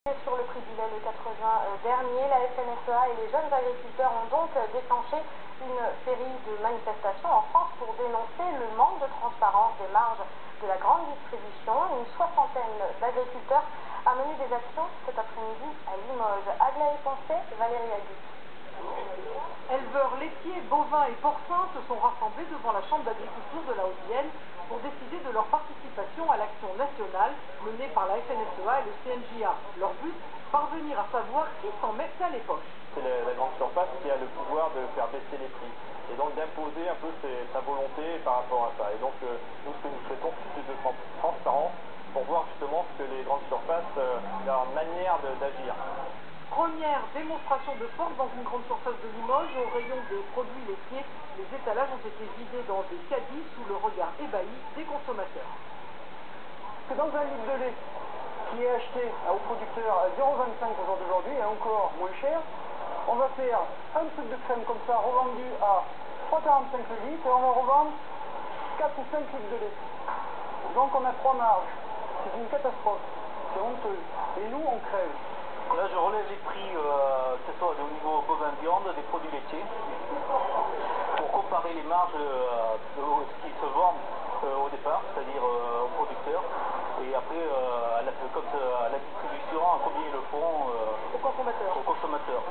Sur le prix du lait le 4 juin dernier, la FNSEA et les jeunes agriculteurs ont donc déclenché une série de manifestations en France pour dénoncer le manque de transparence des marges de la grande distribution. Une soixantaine d'agriculteurs a mené des actions cet après-midi à Limoges. Aglaé Poncé, Valérie Agut. Éleveurs laitiers, bovins et porcins se sont rassemblés devant la Chambre d'agriculture de la Haute-Vienne pour décider de leur participation à l'action nationale menée par la FNSEA et le CNJA. Leur but, parvenir à savoir qui s'en met plein les poches. C'est la grande surface qui a le pouvoir de faire baisser les prix et donc d'imposer un peu sa volonté par rapport à ça. Et donc nous, ce que nous souhaitons, c'est plus de transparence pour voir justement ce que les grandes surfaces, leur manière d'agir. Première démonstration de force dans une grande surface de Limoges, au rayon des produits laitiers. Les étalages ont été vidés dans des caddies sous le regard ébahi des consommateurs. Que dans un litre de lait qui est acheté au producteur à 0,25 au jour d'aujourd'hui et encore moins cher, on va faire un truc de crème comme ça revendu à 3,45 le litre et on va revendre 4 ou 5 litres de lait. Donc on a 3 marges. C'est une catastrophe. C'est honteux. Et nous, on crève. Là, je relève les prix, que ce soit au niveau bovin viande, des produits laitiers, pour comparer les marges de ce qui se vendent au départ, c'est-à-dire aux producteurs, et après, à la distribution, à combien ils le font aux consommateurs.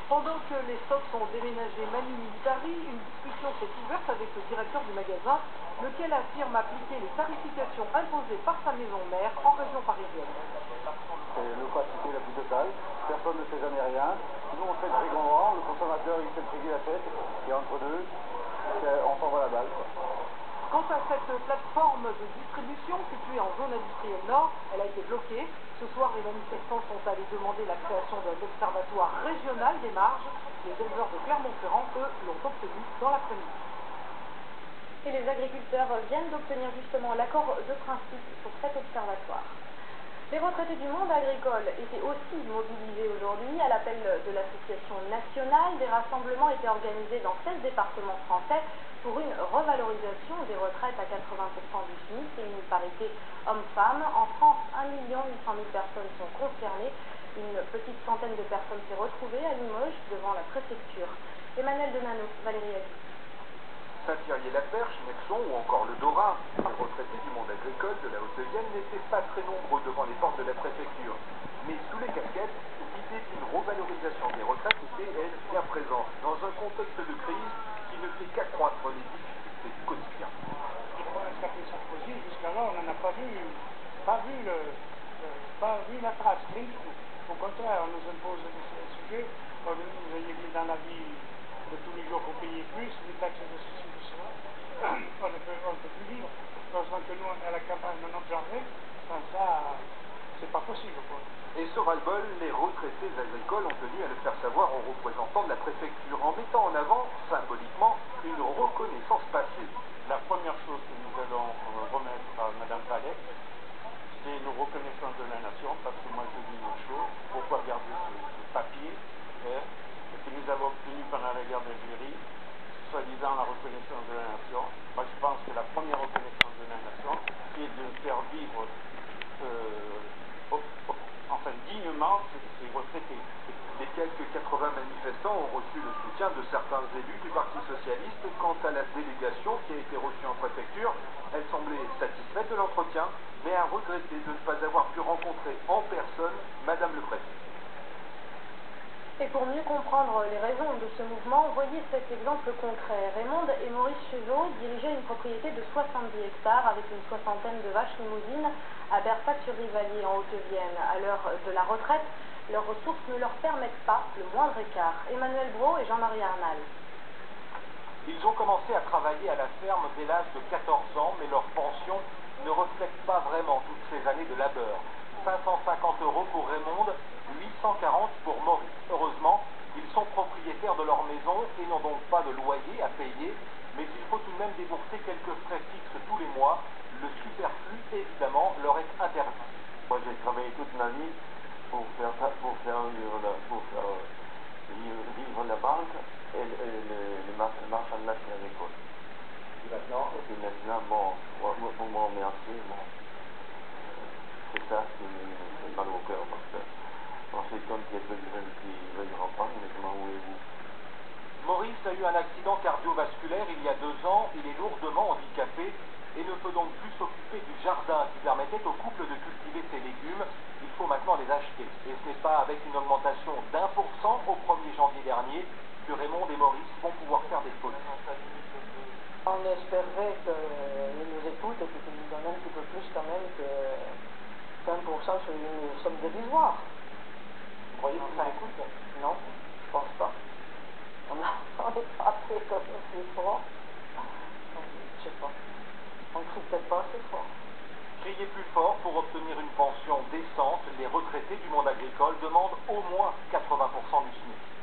Pendant que les stocks sont déménagés manu militari, une discussion s'est ouverte avec le directeur du magasin, lequel affirme appliquer les tarifications imposées par sa maison mère en région parisienne. C'est l'opacité la plus totale. Personne ne sait jamais rien. Nous, on fait le prix qu'on vend, le consommateur, il fait le prix qu'il achète, et entre deux, on s'envoie la balle, quoi. Quant à cette plateforme de distribution située en zone industrielle nord, elle a été bloquée. Ce soir, les manifestants sont allés demander la création d'un observatoire régional des marges. Les éleveurs de Clermont-Ferrand, eux, l'ont obtenu dans l'après-midi. Et les agriculteurs viennent d'obtenir justement l'accord de principe pour cet observatoire. Les retraités du monde agricole étaient aussi mobilisés aujourd'hui à l'appel de l'association nationale. Des rassemblements étaient organisés dans 16 départements français pour une revalorisation des retraites à 80% du SMIC et une parité homme-femme. En France, 1 800 000 personnes sont concernées. Une petite centaine de personnes s'est retrouvée à Limoges devant la préfecture. Emmanuel Denano, Valérie Agut. Saint-Thierry-la-Perche, Nexon ou encore le Dorin, les retraités du monde agricole de la Haute-Vienne n'étaient pas très nombreux devant les portes de la préfecture. Mais sous les casquettes, l'idée d'une revalorisation des retraites était, elle, bien présente, dans un contexte de crise qui ne fait qu'accroître les difficultés du quotidien. Pour SAP Sarkozy, jusqu'à là, on n'en a pas vu la trace, rien du tout. Au contraire, on nous impose des sujets. Vous avez vu dans la vie de tous les jours, vous payez plus, les taxes de ceci, de cela. On ne peut plus vivre. Heureusement que nous, on est à la campagne dans notre jardin. Sans ça, c'est pas possible, quoi. Et ce ras-le-bol, les retraités agricoles ont tenu à le faire savoir aux représentants de la préfecture en mettant en avant, symboliquement, une reconnaissance passée. La première chose que nous allons remettre à Mme Palais, c'est une reconnaissance de la nation, parce que moi je dis une chose, pourquoi garder ce papier que nous avons obtenu pendant la guerre d'Algérie, soi-disant la reconnaissance de la nation. Moi je pense que la première reconnaissance de la nation, c'est de faire vivre dignement ces retraités. Les quelques 80 manifestants ont reçu le soutien de certains élus du Parti Socialiste. Quant à la délégation qui a été reçue en préfecture, elle semblait satisfaite de l'entretien, mais a regretté de ne pas avoir pu rencontrer en personne Madame le Préfet. Et pour mieux comprendre les raisons de ce mouvement, voyez cet exemple concret. Raymond et Maurice Chezeau dirigeaient une propriété de 70 hectares avec une soixantaine de vaches limousines à Bersac-sur-Rivalier en Haute-Vienne. À l'heure de la retraite, leurs ressources ne leur permettent pas le moindre écart. Emmanuel Brault et Jean-Marie Arnal. Ils ont commencé à travailler à la ferme dès l'âge de 14 ans, mais leur pension ne reflète pas vraiment toutes ces années de labeur. 550 € pour Raymond, 840 pour Maurice. Heureusement, ils sont propriétaires de leur maison et n'ont donc pas de loyer à payer, mais il faut tout de même débourser quelques frais fixes tous les mois. Le superflu, évidemment, leur est interdit. Moi, j'ai travaillé toute ma vie pour faire vivre la banque et le marchand de machines agricoles. Et puis maintenant, bon, pour me remercier, bon, c'est ça qui me fait mal au cœur, parce qu'on se dit qu'il y a peu de jeunes qui veulent du repas, honnêtement, où est vous? Maurice a eu un accident cardiovasculaire il y a 2 ans, il est lourdement handicapé et ne peut donc plus s'occuper du jardin qui permettait au couple de cultiver ses légumes. Il faut maintenant les acheter. Et ce n'est pas avec une augmentation d'1% au 1er janvier dernier que Raymond et Maurice vont pouvoir faire des folies. On espérait qu'ils nous écoutent et qu'ils nous donnent un petit peu plus quand même qu'1% sur une somme dérisoire. Vous croyez qu'ils nous écoutent? Non, je pense pas. On n'est pas assez comme assez fort. Je sais pas. On ne crie peut-être pas assez fort. Criez plus fort pour obtenir une pension décente. Les retraités du monde agricole demandent au moins 80% du SMIC.